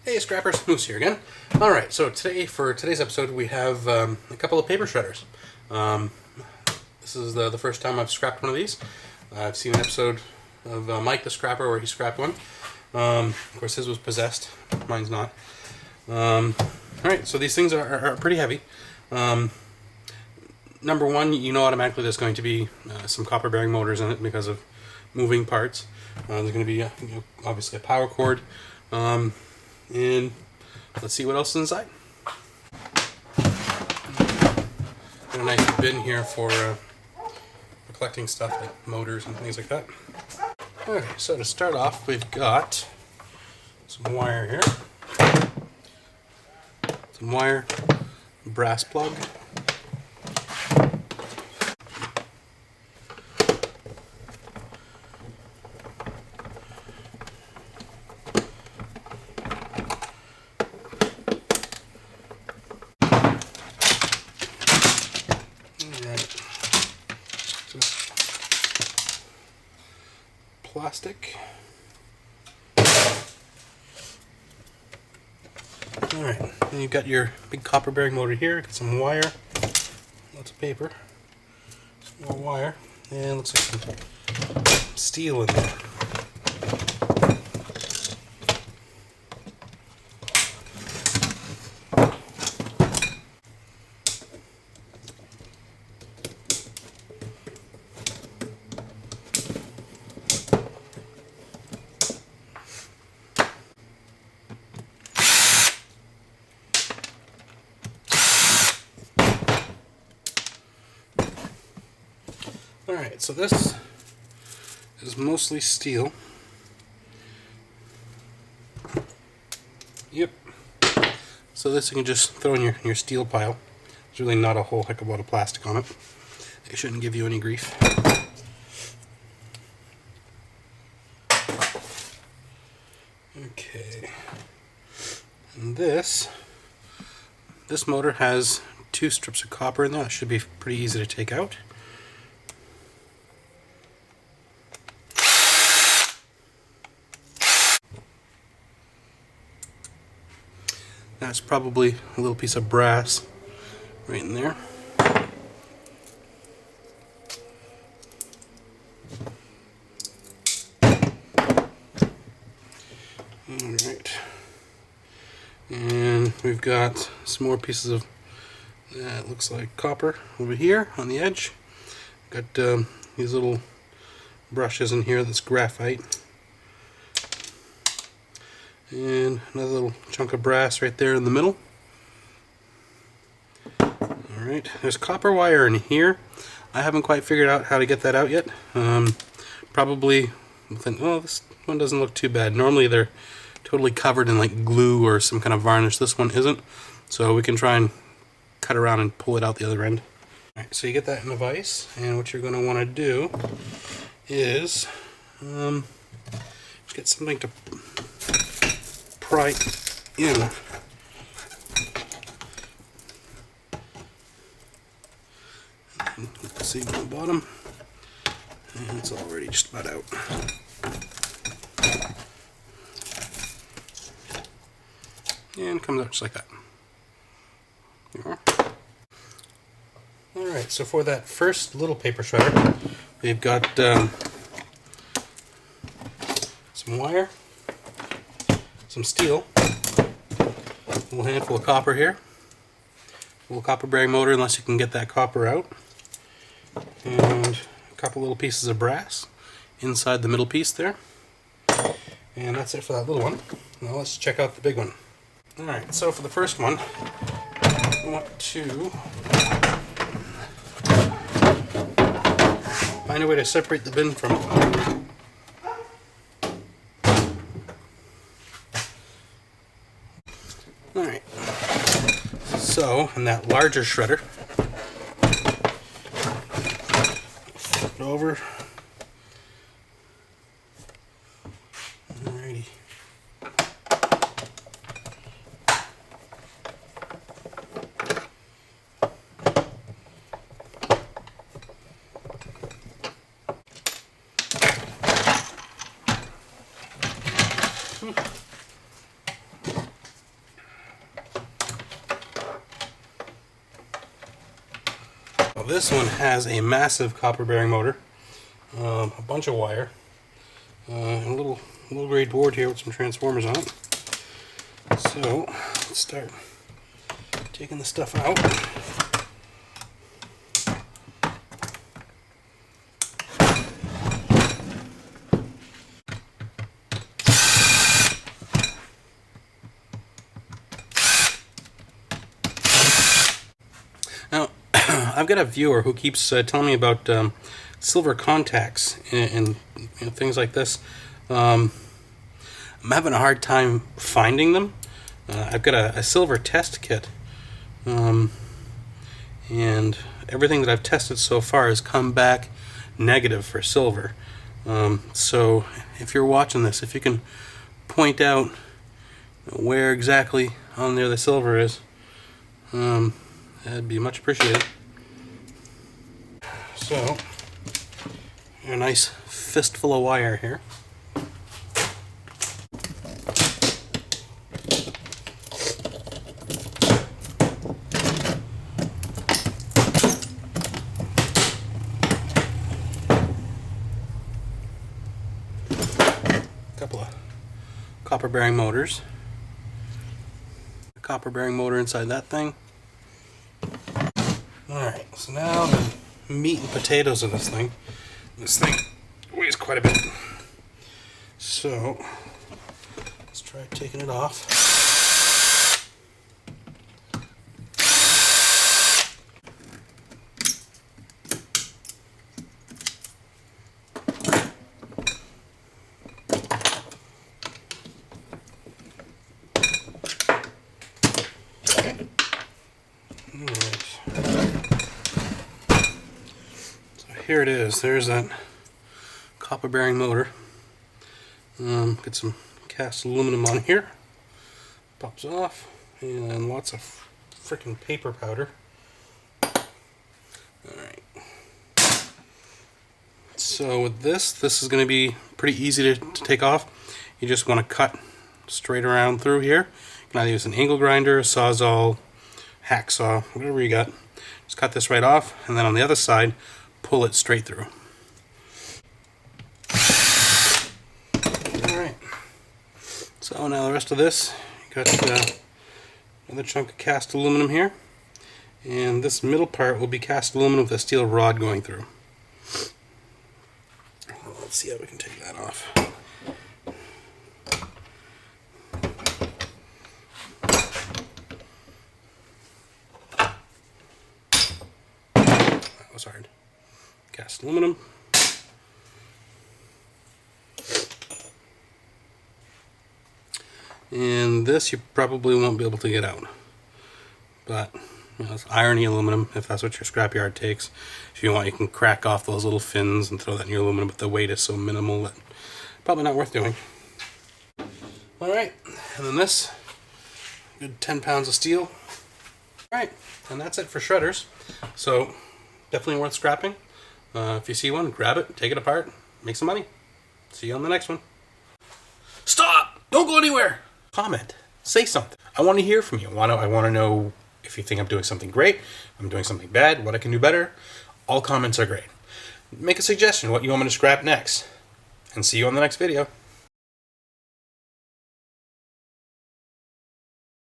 Hey Scrappers, Moose here again. Alright, so for today's episode we have a couple of paper shredders. This is the first time I've scrapped one of these. I've seen an episode of Mike the Scrapper where he scrapped one. Of course his was possessed, mine's not. Alright, so these things are pretty heavy. Number one, you know automatically there's going to be some copper bearing motors in it because of moving parts. There's going to be obviously a power cord. And let's see what else is inside. Got a nice bin here for collecting stuff like motors and things like that. Okay, so to start off, we've got some wire here. Some wire, brass plug. Plastic. Alright, then you've got your big copper bearing motor here, got some wire, lots of paper, some more wire, and looks like some steel in there. Alright, so this is mostly steel. Yep. So this you can just throw in your steel pile. There's really not a whole heck of a lot of plastic on it. It shouldn't give you any grief. Okay. And this motor has 2 strips of copper in there. That should be pretty easy to take out. That's probably a little piece of brass right in there. Alright. And we've got some more pieces of that looks like copper over here on the edge. Got these little brushes in here that's graphite. And another little chunk of brass right there in the middle. Alright, there's copper wire in here. I haven't quite figured out how to get that out yet. Probably within, oh, this one doesn't look too bad. Normally they're totally covered in like glue or some kind of varnish. This one isn't. So we can try and cut around and pull it out the other end. Alright, so you get that in a vise, and what you're going to want to do is just get something to pry in. And you can see on the bottom, and it's already just about out. And it comes out just like that. There you are. Alright, so for that first little paper shredder, we've got some wire, some steel, a little handful of copper here, a little copper bearing motor unless you can get that copper out, and a couple little pieces of brass inside the middle piece there. And that's it for that little one. Now let's check out the big one. Alright, so for the first one, I want to find a way to separate the bin from it. Alright, so in that larger shredder, flip it over. Alrighty. this one has a massive copper bearing motor, a bunch of wire, and a little grade board here with some transformers on it. So let's start taking the stuff out. Now, I've got a viewer who keeps telling me about silver contacts and things like this. I'm having a hard time finding them. I've got a silver test kit, and everything that I've tested so far has come back negative for silver. So if you're watching this, if you can point out where exactly on there the silver is, that'd be much appreciated. So, a nice fistful of wire here. A couple of copper bearing motors. A copper bearing motor inside that thing. Alright, so now the meat and potatoes of this thing. This thing weighs quite a bit. So, let's try taking it off. Here it is. There's that copper bearing motor. Get some cast aluminum on here. Pops off, and lots of freaking paper powder. Alright. So with this is going to be pretty easy to take off. You just want to cut straight around through here. You can either use an angle grinder, a sawzall, hacksaw, whatever you got. Just cut this right off, and then on the other side, pull it straight through. Alright. So now the rest of this, you got another chunk of cast aluminum here. And this middle part will be cast aluminum with a steel rod going through. Let's see how we can take that off. That was hard. Cast aluminum. And this you probably won't be able to get out. But it's irony aluminum, if that's what your scrapyard takes. If you want, you can crack off those little fins and throw that in your aluminum, but the weight is so minimal that probably not worth doing. Alright, and then this, good 10 pounds of steel. Alright, and that's it for shredders. So, definitely worth scrapping. If you see one, grab it, take it apart, make some money. See you on the next one. Stop! Don't go anywhere! Comment. Say something. I want to hear from you. I want to know if you think I'm doing something great, I'm doing something bad, what I can do better. All comments are great. Make a suggestion what you want me to scrap next. And see you on the next video.